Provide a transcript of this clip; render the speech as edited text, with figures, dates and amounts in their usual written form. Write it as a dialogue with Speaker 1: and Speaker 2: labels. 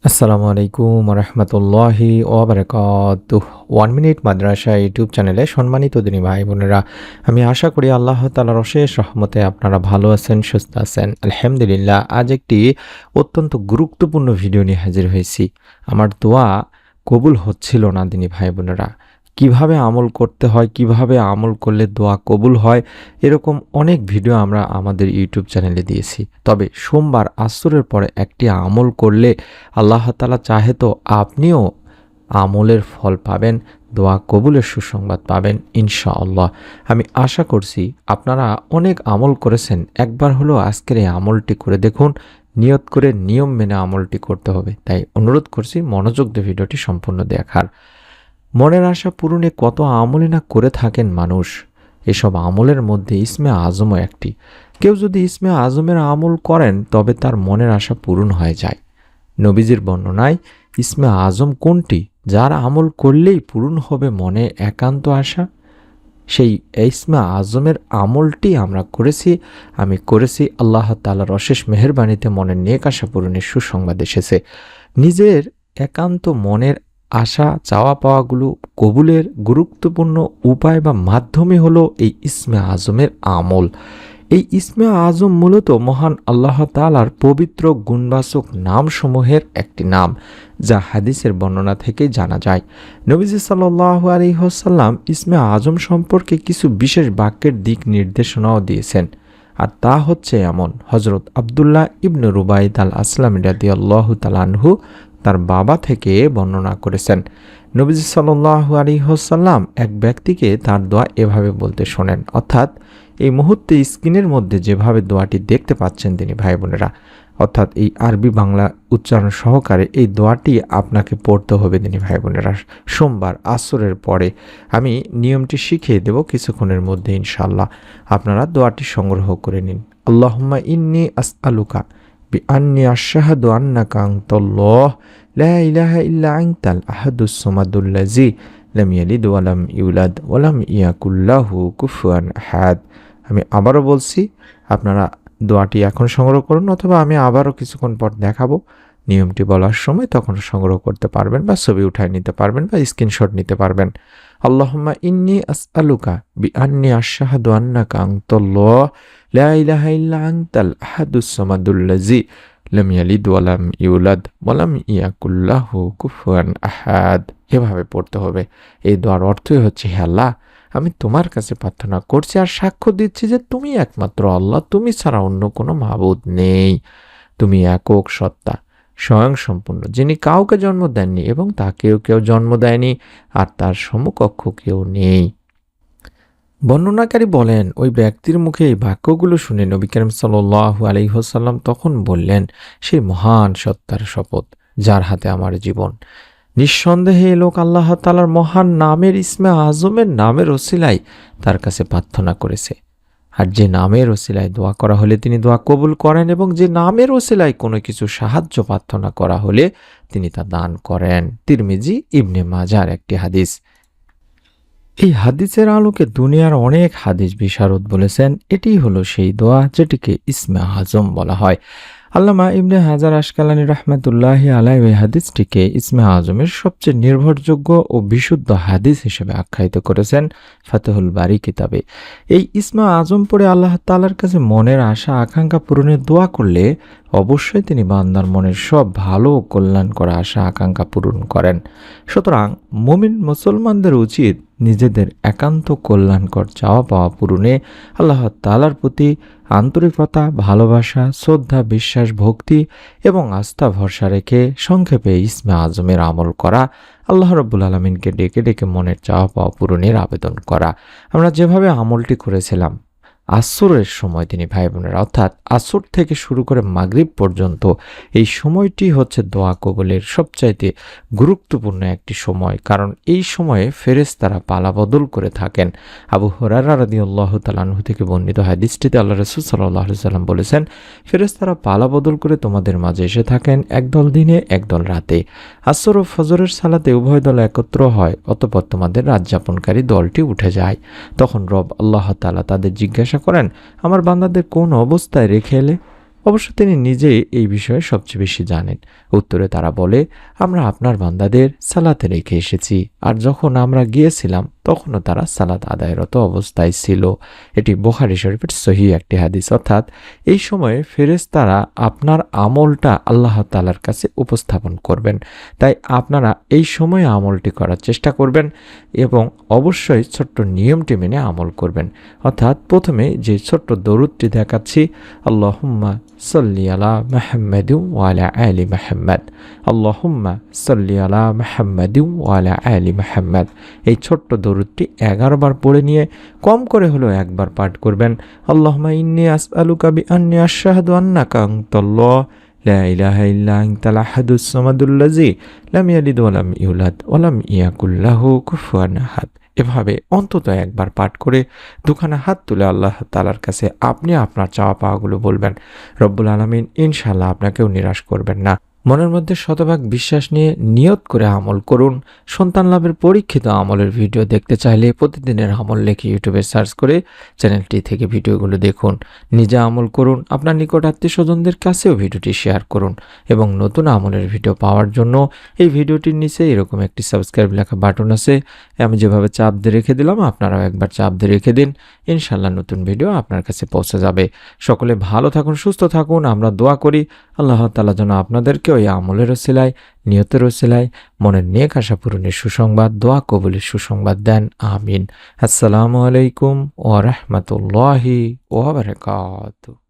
Speaker 1: আসসালামু আলাইকুম রহমতুল্লাহি ওবরাকাতুহ। 1 মিনিট মাদ্রাসা ইউটিউব চ্যানেলে সম্মানিত দিনী ভাই বোনেরা, আমি আশা করি আল্লাহ তাআলার অশেষ রহমতে আপনারা ভালো আছেন, সুস্থ আছেন। আলহামদুলিল্লাহ। আজ একটি অত্যন্ত গুরুত্বপূর্ণ ভিডিও নিয়ে হাজির হয়েছি। আমার দোয়া কবুল হচ্ছিল না দিনী ভাই বোনেরা। কিভাবে আমল করতে হয়, কিভাবে আমল করলে দোয়া কবুল হয়, এরকম অনেক ভিডিও আমরা আমাদের ইউটিউব চ্যানেলে দিয়েছি। তবে সোমবার আসরের পরে একটি আমল করলে আল্লাহ তাআলা চাহে তো আপনিও আমলের ফল পাবেন, দোয়া কবুলের সুসংবাদ পাবেন ইনশাআল্লাহ। আমি আশা করছি আপনারা অনেক আমল করেছেন, একবার হলেও আজকের এই আমলটি করে দেখুন। নিয়ত করে নিয়ম মেনে আমলটি করতে হবে, তাই অনুরোধ করছি মনোযোগ দিয়ে ভিডিওটি সম্পূর্ণ দেখার। মনের আশা পূরণে কত আমলই না করে থাকেন মানুষ। এসব আমলের মধ্যে ইসমে আজমও একটি। কেউ যদি ইসমে আজমের আমল করেন তবে তার মনের আশা পূরণ হয়ে যায়। নবীজির বর্ণনায় ইসমে আজম কোনটি যার আমল করলেই পূরণ হবে মনে একান্ত আশা? সেই ইসমে আজমের আমলটি আমরা করেছি, আমি করেছি। আল্লাহ তাআলার অশেষ মেহেরবানিতে মনের নেক আশা পূরণের সুসংবাদ এসেছে। নিজের একান্ত মনের আশা চাওয়া পাওয়াগুলো কবুলের গুরুত্বপূর্ণ উপায় বা মাধ্যমে হলো এই ইসমে আজমের আমল। এই ইসমে আজম মূলত মহান আল্লাহ তাআলার পবিত্র গুণবাচক নামসমূহের একটি নাম, যা হাদিসের বর্ণনা থেকে জানা যায়। নবীজি সাল্লাল্লাহু আলাইহি ওয়াসাল্লাম ইসমে আজম সম্পর্কে কিছু বিশেষ বাক্যের দিক নির্দেশনাও দিয়েছেন, আর তা হচ্ছে এমন। হযরত আব্দুল্লাহ ইবনে রুবাইদ আল আসলামী রাদিয়াল্লাহু তাআলা আনহু তার বাবা থেকে বর্ণনা করেছেন, নবীজি সাল্লাল্লাহু আলাইহি ওয়াসাল্লাম এক ব্যক্তিকে তার দোয়া এভাবে বলতে শোনেন। অর্থাৎ এই মুহূর্তে স্ক্রিনের মধ্যে যেভাবে দোয়াটি দেখতে পাচ্ছেন তিনি ভাই বোনেরা, অর্থাৎ এই আরবি বাংলা উচ্চারণ সহকারে এই দোয়াটি আপনাকে পড়তে হবে তিনি ভাই বোনেরা। সোমবার আসরের পরে আমি নিয়মটি শিখিয়ে দেব কিছুক্ষণের মধ্যে ইনশাআল্লাহ। আপনারা দোয়াটি সংগ্রহ করে নিন। আল্লাহুম্মা ইন্নী আসআলুকা বিআন্নী আশহাদু আন্নাকা আনতাল্লাহ লা ইলাহা ইল্লা আনতাল আহাদুস সামাদুল্লাযী লাম ইয়ালিদ ওয়া লাম ইউলাদ ওয়া লাম ইয়াকুল লাহু কুফুয়ান আহাদ। আমি আবারও বলছি, আপনারা দোয়াটি এখন সংগ্রহ করুন, অথবা আমি আবারও কিছুক্ষণ পর দেখাবো নিয়মটি বলার সময়, তখন সংগ্রহ করতে পারবেন বা ছবি উঠায় নিতে পারবেন বা স্ক্রিনশট নিতে পারবেন। আল্লাহুম্মা ইন্নী আসআলুকা বিআন্নী আশহাদু আন্নাকা আনতাল্লাহ লা ইলাহা ইল্লা আনতাল আহাদুস সামাদুল্লাযী লাম ইয়ালিদ ওয়া লাম ইউলাদ ওয়া লাম ইয়াকুল লাহু কুফুয়ান আহাদ। এভাবে পড়তে হবে। এই দোয়ার অর্থই হচ্ছে, হে আল্লাহ, আমি তোমার কাছে প্রার্থনা করছি আর সাক্ষ্য দিচ্ছি যে তুমি একমাত্র আল্লাহ, তুমি ছাড়া অন্য কোনো মাবুদ নেই। তুমি একক সত্তা, স্বয়ং সম্পূর্ণ, যিনি কাউকে জন্ম দেননি এবং তাকেও কেউ জন্ম দেয়নি, আর তার সমকক্ষ কেউ নেই। বর্ণনাকারী বলেন, ওই ব্যক্তির মুখে এই বাক্যগুলো শুনে নবী করিম সাল্লাল্লাহু আলাইহি ওয়াসাল্লাম তখন বললেন, সেই মহান সত্তার শপথ যার হাতে আমার জীবন, নিঃসন্দেহে এ লোক আল্লাহ তাআলার মহান নামের ইসমে আজমের নামের ওসিলায় তার কাছে প্রার্থনা করেছে। আর যে নামের ওসিলায় দোয়া করা হলে তিনি দোয়া কবুল করেন, এবং যে নামের ওসিলায় কোনো কিছু সাহায্য প্রার্থনা করা হলে তিনি তা দান করেন। তিরমিজি ইবনে মাজার একটি হাদিস। এই হাদিসের আলোকে দুনিয়ার অনেক হাদিস বিশারদ বলেছেন এটি হলো সেই দোয়া যেটিকে ইসমে আজম বলা হয়। আল্লামা ইবনে হাজার আসকালানী রাহমাতুল্লাহি আলাইহি এই হাদিসটিকে ইসমে আজমের সবচেয়ে নির্ভরযোগ্য ও বিশুদ্ধ হাদিস হিসেবে আখ্যায়িত করেছেন ফাতহুল বারী কিতাবে। এই ইসমে আজম পড়ে আল্লাহ তাআলার কাছে মনের আশা আকাঙ্ক্ষা পূরণের দোয়া করলে অবশ্যই তিনি বান্দার মনের সব ভালো ও কল্যাণ করা আশা আকাঙ্ক্ষা পূরণ করেন। সুতরাং মুমিন মুসলমানদের উচিত নিজেদের একান্ত কল্যাণকর চাওয়া পাওয়া পূরণে আল্লাহ তাআলার প্রতি আন্তরিকতা, ভালোবাসা, শ্রদ্ধা, বিশ্বাস, ভক্তি এবং আস্থা ভরসা রেখে সংক্ষেপে ইসমে আজমের আমল করা, আল্লাহ রাব্বুল আলামিনকে ডেকে ডেকে মনের চাওয়া পাওয়া পূরণের আবেদন করা। আমরা যেভাবে আমলটি করেছিলাম আসরের সময় তিনি ভাই বোনেরা, অর্থাৎ আসর থেকে শুরু করে মাগরিব পর্যন্ত এই সময়টি হচ্ছে দোয়া কবুলের সবচাইতে গুরুত্বপূর্ণ একটি সময়, কারণ এই সময়ে ফেরেশতারা পালাবদল করে থাকেন। আবু হুরায়রা রাদিয়াল্লাহু তাআলা আনহু থেকে বর্ণিত হাদিসটিতে আল্লাহ রাসূল সাল্লাল্লাহু আলাইহি সাল্লাম বলেছেন, ফেরেশতারা পালাবদল করে তোমাদের মাঝে এসে থাকেন, একদল দিনে একদল রাতে। আসর ও ফজরের সালাতে উভয় দল একত্র হয়, অতঃপর তোমাদের রাত যাপনকারী দলটি উঠে যায়। তখন রব আল্লাহ তাআলা তাদের জিজ্ঞাসা করেন, আমার বান্দাদের কোন অবস্থায় রেখে এলে? অবশ্য তিনি নিজেই এই বিষয়ে সবচেয়ে বেশি জানেন। উত্তরে তারা বলে, আমরা আপনার বান্দাদের সালাতে রেখে এসেছি, আর যখন আমরা গিয়েছিলাম তখনও তারা সালাত আদায়রত অবস্থায় ছিল। এটি বুখারী শরীফের সহিহ একটি হাদিস। অর্থাৎ এই সময়ে ফেরেশতারা আপনার আমলটা আল্লাহ তাআলার কাছে উপস্থাপন করবেন। তাই আপনারা এই সময়ে আমলটি করার চেষ্টা করবেন এবং অবশ্যই ছোট্ট নিয়মটি মেনে আমল করবেন। অর্থাৎ প্রথমে যে ছোট্ট দরুদটি দেখাচ্ছি, আল্লাহুম্মা সাল্লি আলা মুহাম্মাদিন ওয়া আলা আলি মুহাম্মাদ, আল্লাহুম্মা সাল্লি আলা মুহাম্মাদিন ওয়া আলা আলি মুহাম্মাদ, এই ছোট্ট দরুদটি 11 বার পড়ে নিয়ে কম করে হলেও একবার পাঠ করবেন। আল্লাহুম্মা ইন্নী আসআলুকা বিআন্নী আশহাদু আন্নাকা আনতাল্লাহ লা ইলাহা ইল্লা আনতাল আহাদুস সামাদুল্লাযী লাম ইয়ালিদ ওয়া লাম ইউলাদ ওয়া লাম ইয়াকুল লাহু কুফুয়ান আহাদ। এভাবে অন্তত একবার পাঠ করে দুখানা হাত তুলে আল্লাহ তাআলার কাছে আপনি আপনার চাওয়া পাওয়াগুলো বলবেন। রব্বুল আলামিন ইনশাআল্লাহ আপনাকেও নিরাশ করবেন না। মনের মধ্যে শতভাগ বিশ্বাস নিয়ে নিয়ত করে আমল করুন। সন্তান লাভের পরীক্ষিত আমলের ভিডিও দেখতে চাইলে প্রতিদিনের আমল লিখে ইউটিউবে সার্চ করে চ্যানেলটি থেকে ভিডিওগুলো দেখুন। নিজে আমল করুন, আপনার নিকট আত্মীয় স্বজনদের কাছেও ভিডিওটি শেয়ার করুন এবং নতুন আমলের ভিডিও পাওয়ার জন্য এই ভিডিওটির নিচে এরকম একটি সাবস্ক্রাইব লেখা বাটন আছে, আমি যেভাবে চাপ দিয়ে রেখে দিলাম আপনারাও একবার চাপ দিয়ে রেখে দিন। ইনশাআল্লাহ নতুন ভিডিও আপনার কাছে পৌঁছে যাবে। সকলে ভালো থাকুন, সুস্থ থাকুন। আমরা দোয়া করি আল্লাহ তাআলা যেন আপনাদেরকে ওই আমলের ওসিলায়, নিয়তের ওসিলায় মনের নেক আশা পূরণের সুসংবাদ, দোয়া কবুলের সুসংবাদ দেন। আমিন। আসসালামু আলাইকুম ওয়া রাহমাতুল্লাহি ওয়া বারাকাতুহু।